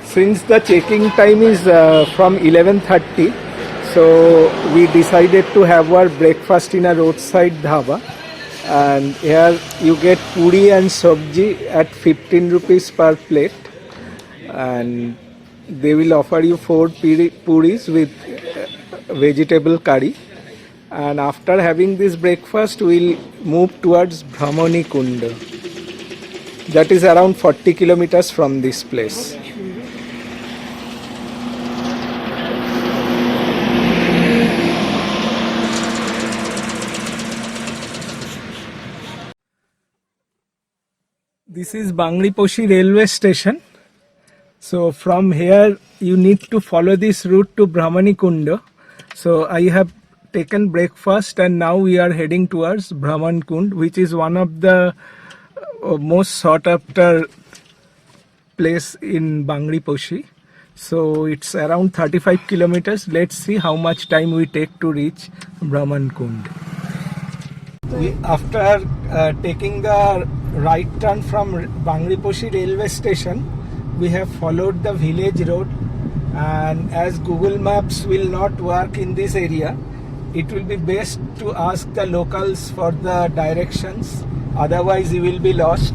Since the checking time is from 11:30, so we decided to have our breakfast in a roadside dhaba. And here you get puri and sabji at 15 rupees per plate, and they will offer you 4 puris with vegetable curry. And after having this breakfast, we'll move towards Brahmani Kunda. That is around 40 kilometers from this place. This is Bangriposhi railway station. So from here you need to follow this route to Brahmani Kunda. So I have taken breakfast and now we are heading towards Brahman Kund, which is one of the most sought after place in Bangriposhi. So it's around 35 kilometers. Let's see how much time we take to reach Brahman Kund. After taking the right turn from Bangriposhi railway station, we have followed the village road, and as Google Maps will not work in this area, it will be best to ask the locals for the directions, otherwise you will be lost.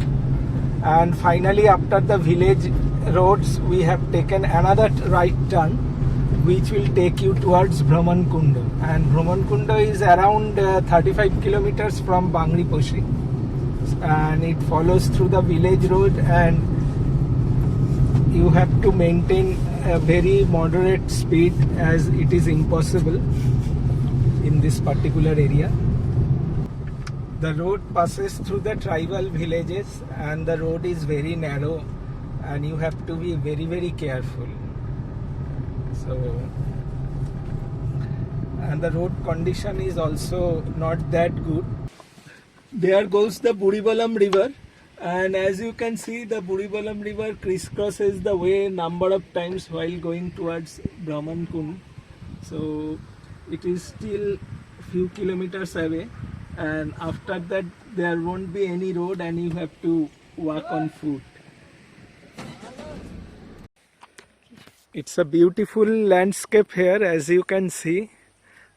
And finally, after the village roads, we have taken another right turn which will take you towards Brahman Kunda. And Brahman Kunda is around 35 kilometers from Bangriposhi, and it follows through the village road, and you have to maintain a very moderate speed as it is impossible in this particular area. The road passes through the tribal villages and the road is very narrow and you have to be very careful. So, and the road condition is also not that good. There goes the Buribalam river, and as you can see, the Buribalam river crisscrosses the way number of times while going towards Brahman Kund. So it is still few kilometers away, and after that there won't be any road and you have to walk on foot. It's a beautiful landscape here. As you can see,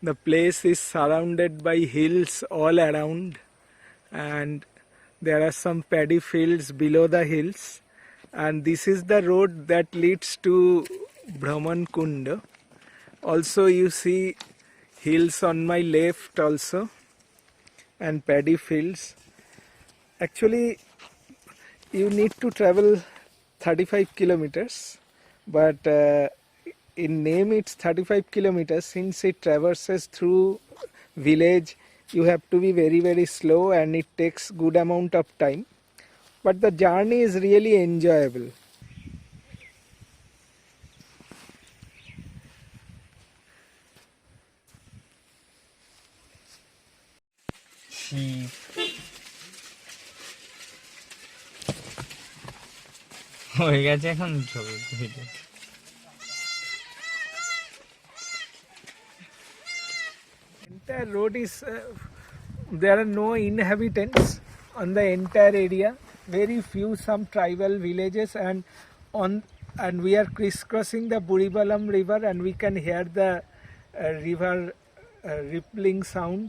the place is surrounded by hills all around, and there are some paddy fields below the hills, and this is the road that leads to Brahman Kund. Also you see hills on my left also and paddy fields. Actually you need to travel 35 kilometers, but in name it's 35 kilometers. Since it traverses through village, you have to be very slow and it takes good amount of time, but the journey is really enjoyable. হয়ে গেছে এখন ছবি video. Entire road is there are no inhabitants on the entire area, very few, some tribal villages, and we are crisscrossing the Buribalam river and we can hear the river rippling sound,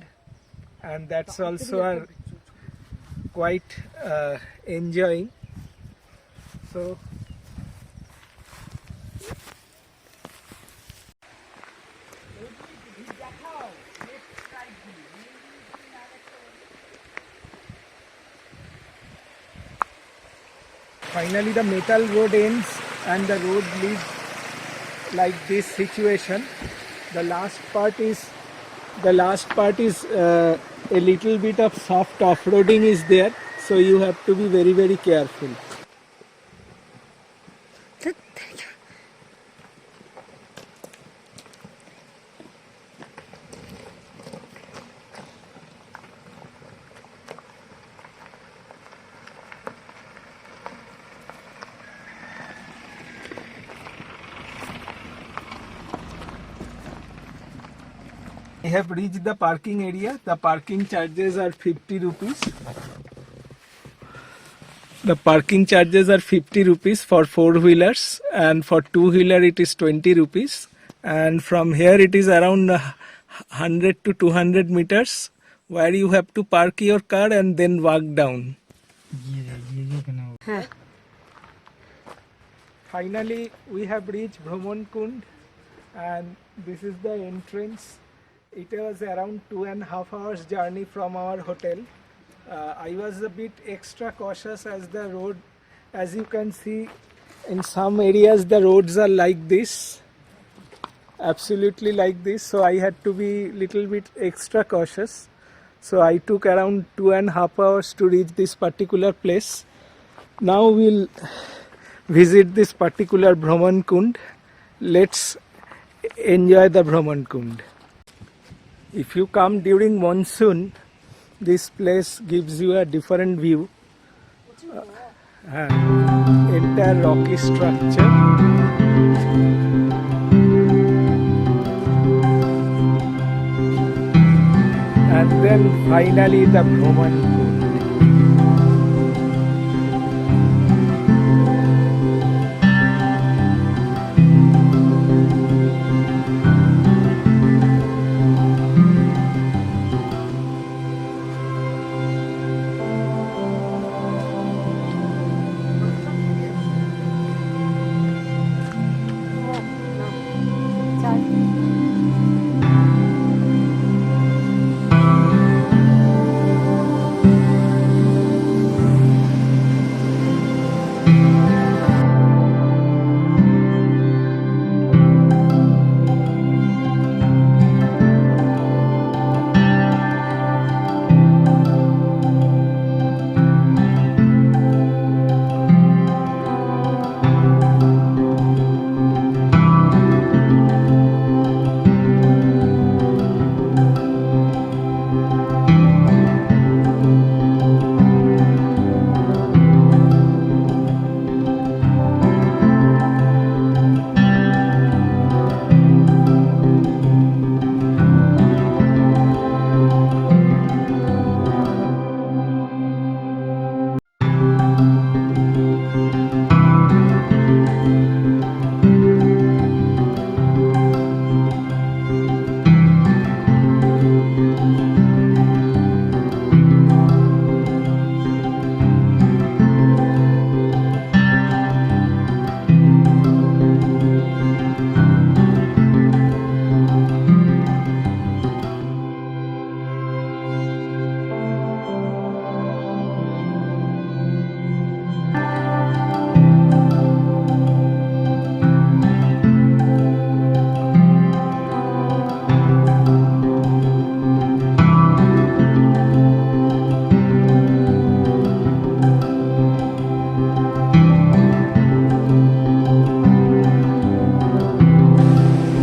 and that's also are quite enjoying. So finally the metal road ends and the road leads like this situation. The last part is a little bit of soft off-roading is there, so you have to be very careful. I have reached the parking area. The parking charges are 50 rupees. The parking charges are 50 rupees for four-wheelers, and for two-wheeler it is 20 rupees. And from here it is around 100 to 200 meters where you have to park your car and then walk down. Finally, we have reached Bhraman Kund, and this is the entrance. It was around 2.5 hours journey from our hotel. I was a bit extra cautious as the road, as you can see, in some areas the roads are like this, absolutely like this. So I had to be little bit extra cautious. So I took around 2.5 hours to reach this particular place. Now we'll visit this particular Bhraman Kund. Let's enjoy the Bhraman Kund. If you come during monsoon, this place gives you a different view. Entire rocky structure. And then finally the Bhraman Kund.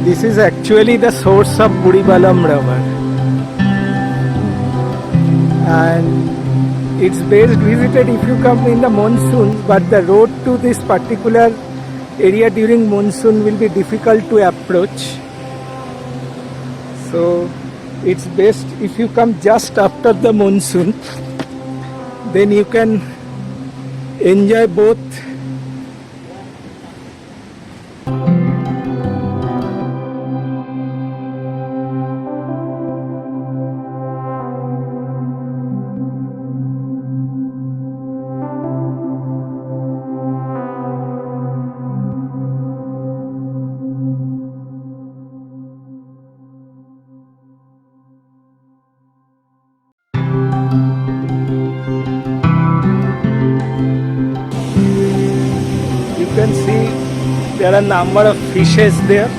This is actually the source of Buribalam river, and it's best visited if you come in the monsoon, but the road to this particular area during monsoon will be difficult to approach. So it's best if you come just after the monsoon, then you can enjoy both. You can see there are a number of fishes there.